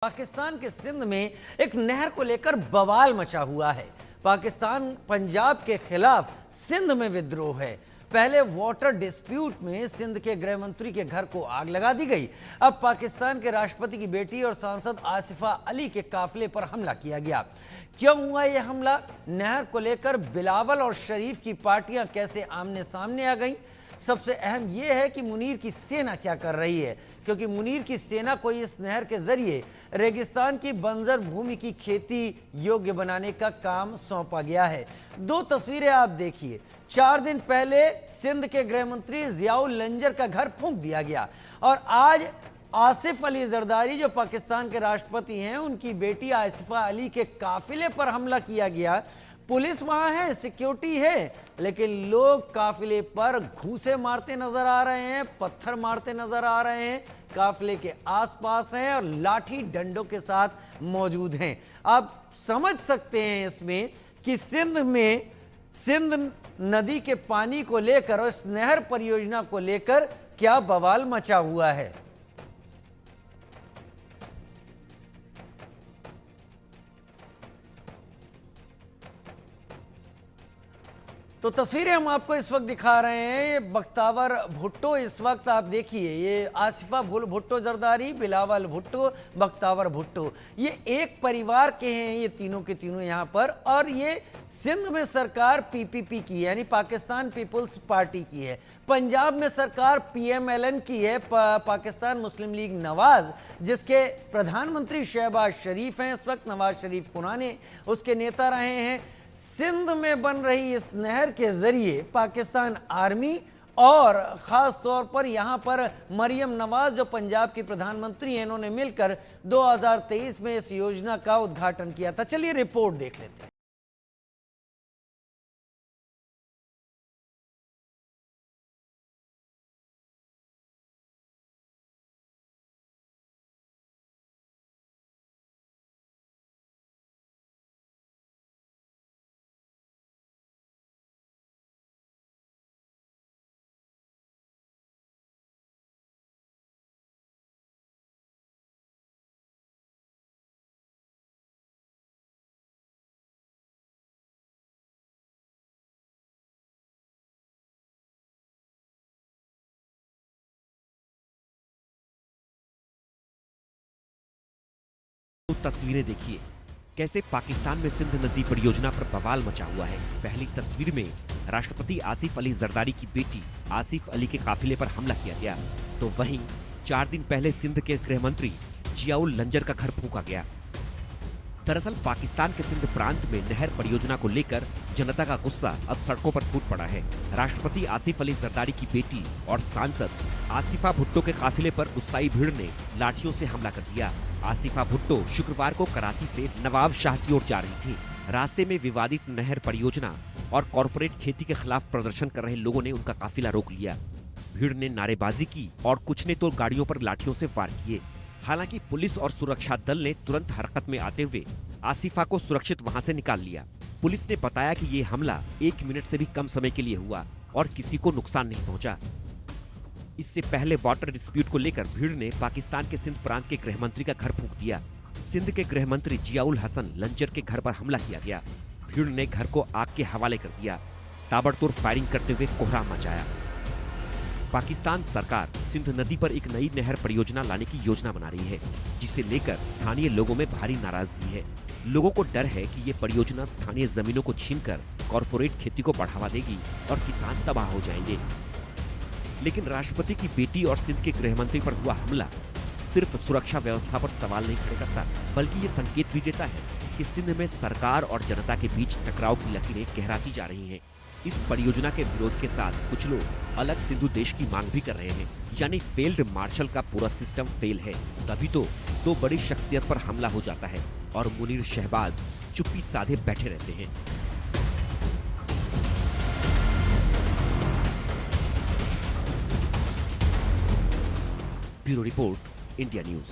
पाकिस्तान के सिंध में एक नहर को लेकर बवाल मचा हुआ है। पाकिस्तान पंजाब के खिलाफ सिंध में विद्रोह है। पहले वाटर डिस्प्यूट में सिंध के गृह मंत्री के घर को आग लगा दी गई। अब पाकिस्तान के राष्ट्रपति की बेटी और सांसद आसिफा अली के काफिले पर हमला किया गया। क्यों हुआ यह हमला? नहर को लेकर बिलावल और शरीफ की पार्टियां कैसे आमने सामने आ गईं? सबसे अहम यह है कि मुनीर की सेना क्या कर रही है, क्योंकि मुनीर की सेना को इस नहर के जरिए रेगिस्तान की बंजर भूमि की खेती योग्य बनाने का काम सौंपा गया है। दो तस्वीरें आप देखिए। 4 दिन पहले सिंध के गृह मंत्री जियाउल लंजर का घर फूंक दिया गया और आज आसिफ अली जरदारी जो पाकिस्तान के राष्ट्रपति हैं, उनकी बेटी आसिफा अली के काफिले पर हमला किया गया। पुलिस वहां है, सिक्योरिटी है, लेकिन लोग काफिले पर घूंसे मारते नजर आ रहे हैं, पत्थर मारते नजर आ रहे हैं, काफिले के आसपास हैं और लाठी डंडों के साथ मौजूद हैं। आप समझ सकते हैं इसमें कि सिंध नदी के पानी को लेकर और इस नहर परियोजना को लेकर क्या बवाल मचा हुआ है। तो तस्वीरें हम आपको इस वक्त दिखा रहे हैं। ये बख्तावर भुट्टो, इस वक्त आप देखिए, ये आसिफा भुट्टो जरदारी, बिलावल भुट्टो, बख्तावर भुट्टो, ये एक परिवार के हैं, ये तीनों के तीनों यहाँ पर। और ये सिंध में सरकार पीपीपी की है, यानी पाकिस्तान पीपुल्स पार्टी की है। पंजाब में सरकार पीएमएलएन की है, पाकिस्तान मुस्लिम लीग नवाज, जिसके प्रधानमंत्री शहबाज शरीफ हैं इस वक्त। नवाज शरीफ पुराने उसके नेता रहे हैं। सिंध में बन रही इस नहर के जरिए पाकिस्तान आर्मी और खास तौर पर यहां पर मरियम नवाज जो पंजाब की प्रधानमंत्री हैं, इन्होंने मिलकर 2023 में इस योजना का उद्घाटन किया था। चलिए रिपोर्ट देख लेते हैं। तस्वीरें देखिए कैसे पाकिस्तान में सिंध नदी परियोजना पर बवाल मचा हुआ है। पहली तस्वीर में राष्ट्रपति आसिफ अली जरदारी की बेटी आसिफ अली के काफिले पर हमला किया गया, तो वहीं 4 दिन पहले सिंध के गृह मंत्री जियाउल लंजर का घर फूंका गया। दरअसल पाकिस्तान के सिंध प्रांत में नहर परियोजना को लेकर जनता का गुस्सा अब सड़कों पर फूट पड़ा है। राष्ट्रपति आसिफ अली जरदारी की बेटी और सांसद आसिफा भुट्टो के काफिले पर गुस्साई भीड़ ने लाठियों से हमला कर दिया। आसिफा भुट्टो शुक्रवार को कराची से नवाब शाह की ओर जा रही थी। रास्ते में विवादित नहर परियोजना और कॉरपोरेट खेती के खिलाफ प्रदर्शन कर रहे लोगों ने उनका काफिला रोक लिया। भीड़ ने नारेबाजी की और कुछ ने तो गाड़ियों पर लाठियों से वार किए। हालांकि पुलिस और सुरक्षा दल ने तुरंत हरकत में आते हुए आसिफा को सुरक्षित वहां से निकाल लिया। पुलिस ने बताया कि ये हमला 1 मिनट से भी कम समय के लिए हुआ और किसी को नुकसान नहीं पहुंचा। इससे पहले वाटर डिस्प्यूट को लेकर भीड़ ने पाकिस्तान के सिंध प्रांत के गृह मंत्री का घर फूंक दिया। सिंध के गृह मंत्री जियाउल हसन लंजर के घर पर हमला किया गया। भीड़ ने घर को आग के हवाले कर दिया। ताबड़तोड़ फायरिंग करते हुए कोहराम मचाया। पाकिस्तान सरकार सिंध नदी पर एक नई नहर परियोजना लाने की योजना बना रही है, जिसे लेकर स्थानीय लोगों में भारी नाराजगी है। लोगों को डर है कि ये परियोजना स्थानीय जमीनों को छीनकर कॉरपोरेट खेती को बढ़ावा देगी और किसान तबाह हो जाएंगे। लेकिन राष्ट्रपति की बेटी और सिंध के गृह मंत्री पर हुआ हमला सिर्फ सुरक्षा व्यवस्था पर सवाल नहीं खड़े करता, बल्कि ये संकेत भी देता है कि सिंध में सरकार और जनता के बीच टकराव की लकीरें गहराती जा रही हैं। इस परियोजना के विरोध के साथ कुछ लोग अलग सिंधु देश की मांग भी कर रहे हैं, यानी फील्ड मार्शल का पूरा सिस्टम फेल है। तभी तो दो बड़ी शख्सियत पर हमला हो जाता है और मुनीर शहबाज चुप्पी साधे बैठे रहते हैं। Bureau report, India news.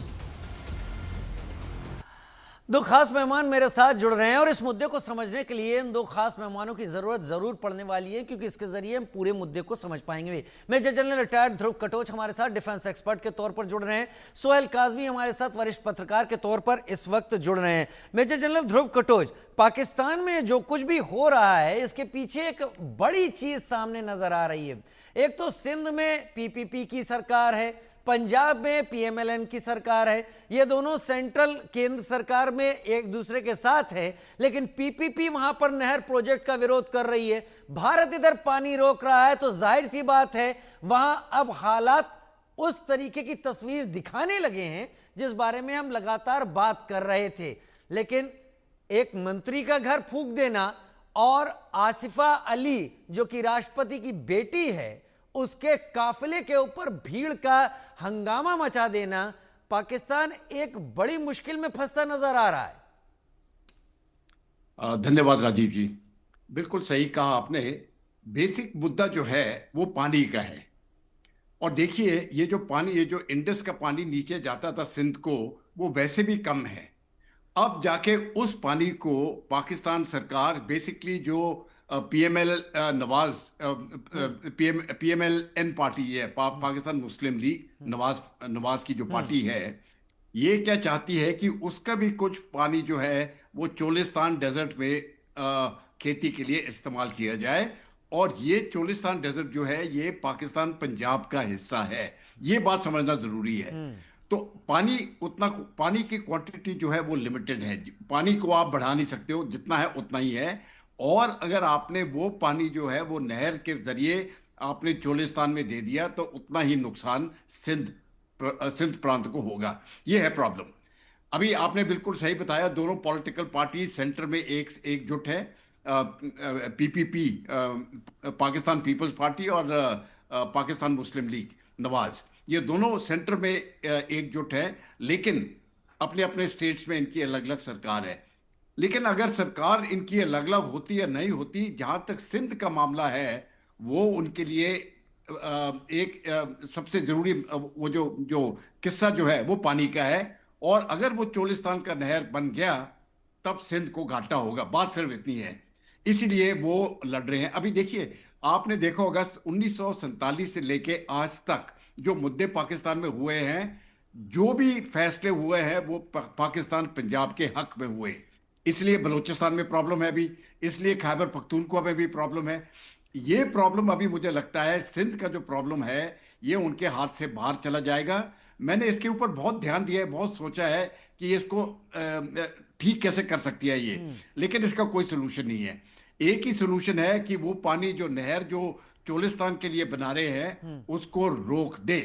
दो खास मेहमान मेरे साथ जुड़ रहे हैं और इस मुद्दे को समझने के लिए इन दो खास मेहमानों की जरूरत जरूर पड़ने वाली है, क्योंकि इसके जरिए हम पूरे मुद्दे को समझ पाएंगे। मेजर जनरल रिटायर्ड ध्रुव कटोच हमारे साथ डिफेंस एक्सपर्ट के तौर पर जुड़ रहे हैं। सोहेल काजमी हमारे साथ वरिष्ठ पत्रकार के तौर पर इस वक्त जुड़ रहे हैं। मेजर जनरल ध्रुव कटोच, पाकिस्तान में जो कुछ भी हो रहा है इसके पीछे एक बड़ी चीज सामने नजर आ रही है। एक तो सिंध में पीपीपी की सरकार है, पंजाब में पीएमएलएन की सरकार है। ये दोनों सेंट्रल केंद्र सरकार में एक दूसरे के साथ है, लेकिन पीपीपी वहां पर नहर प्रोजेक्ट का विरोध कर रही है। भारत इधर पानी रोक रहा है, तो जाहिर सी बात है वहां अब हालात उस तरीके की तस्वीर दिखाने लगे हैं जिस बारे में हम लगातार बात कर रहे थे। लेकिन एक मंत्री का घर फूंक देना और आसिफा अली जो कि राष्ट्रपति की बेटी है उसके काफिले के ऊपर भीड़ का हंगामा मचा देना, पाकिस्तान एक बड़ी मुश्किल में फंसता नजर आ रहा है। धन्यवाद राजीव जी, बिल्कुल सही कहा आपने। बेसिक मुद्दा जो है वो पानी का है। और देखिए ये जो पानी, ये जो इंडस का पानी नीचे जाता था सिंध को, वो वैसे भी कम है। अब जाके उस पानी को पाकिस्तान सरकार बेसिकली जो पीएमएल नवाज पीएमएलएन पार्टी है, पाकिस्तान मुस्लिम लीग नवाज की जो पार्टी है, ये क्या चाहती है कि उसका भी कुछ पानी जो है वो चोलिस्तान डेजर्ट में खेती के लिए इस्तेमाल किया जाए। और ये चोलिस्तान डेजर्ट जो है ये पाकिस्तान पंजाब का हिस्सा है, ये बात समझना जरूरी है। तो पानी की क्वांटिटी जो है वो लिमिटेड है। पानी को आप बढ़ा नहीं सकते हो, जितना है उतना ही है। और अगर आपने वो पानी जो है वो नहर के जरिए आपने चोलिस्तान में दे दिया तो उतना ही नुकसान सिंध प्रांत को होगा। ये है प्रॉब्लम। अभी आपने बिल्कुल सही बताया, दोनों पॉलिटिकल पार्टी सेंटर में एकजुट है। पीपीपी पाकिस्तान पीपल्स पार्टी और पाकिस्तान मुस्लिम लीग नवाज, ये दोनों सेंटर में एकजुट है, लेकिन अपने अपने स्टेट्स में इनकी अलग अलग सरकार है। लेकिन अगर सरकार इनकी अलग अलग होती या नहीं होती, जहां तक सिंध का मामला है वो उनके लिए एक सबसे जरूरी वो जो किस्सा जो है वो पानी का है। और अगर वो चोलिस्तान का नहर बन गया तब सिंध को घाटा होगा, बात सिर्फ इतनी है। इसीलिए वो लड़ रहे हैं। अभी देखिए, आपने देखा होगा 1947 से लेके आज तक जो मुद्दे पाकिस्तान में हुए हैं, जो भी फैसले हुए हैं वो पाकिस्तान पंजाब के हक में हुए। इसलिए बलूचिस्तान में प्रॉब्लम है अभी, इसलिए खैबर पख्तूनख्वा में भी प्रॉब्लम है। ये प्रॉब्लम अभी मुझे लगता है सिंध का जो प्रॉब्लम है ये उनके हाथ से बाहर चला जाएगा। मैंने इसके ऊपर बहुत ध्यान दिया है, बहुत सोचा है कि इसको ठीक कैसे कर सकती है ये, लेकिन इसका कोई सोल्यूशन नहीं है। एक ही सोल्यूशन है कि वो पानी जो नहर जो चोलिस्तान के लिए बना रहे हैं उसको रोक दे।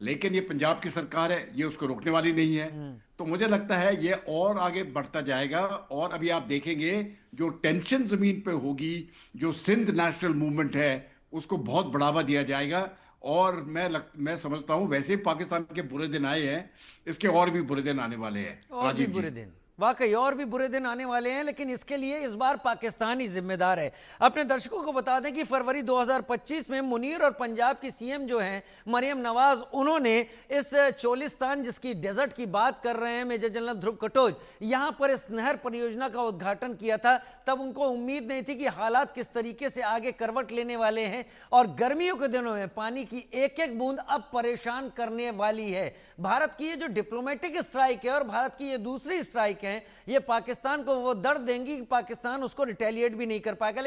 लेकिन ये पंजाब की सरकार है, ये उसको रोकने वाली नहीं है। तो मुझे लगता है ये और आगे बढ़ता जाएगा। और अभी आप देखेंगे जो टेंशन जमीन पे होगी, जो सिंध नेशनल मूवमेंट है उसको बहुत बढ़ावा दिया जाएगा। और मैं समझता हूं वैसे ही पाकिस्तान के बुरे दिन आए हैं, इसके और भी बुरे दिन आने वाले हैं। और भी बुरे दिन, वाकई और भी बुरे दिन आने वाले हैं। लेकिन इसके लिए इस बार पाकिस्तान ही जिम्मेदार है। अपने दर्शकों को बता दें कि फरवरी 2025 में मुनीर और पंजाब की सीएम जो हैं मरियम नवाज, उन्होंने इस चोलिस्तान जिसकी डेजर्ट की बात कर रहे हैं मेजर जनरल ध्रुव कटोच, यहां पर इस नहर परियोजना का उद्घाटन किया था। तब उनको उम्मीद नहीं थी कि हालात किस तरीके से आगे करवट लेने वाले हैं और गर्मियों के दिनों में पानी की एक एक बूंद अब परेशान करने वाली है। भारत की ये जो डिप्लोमेटिक स्ट्राइक है और भारत की ये दूसरी स्ट्राइक हैं, ये पाकिस्तान को वो दर्द देंगी कि पाकिस्तान उसको रिटेलिएट भी नहीं कर पाएगा। लेकिन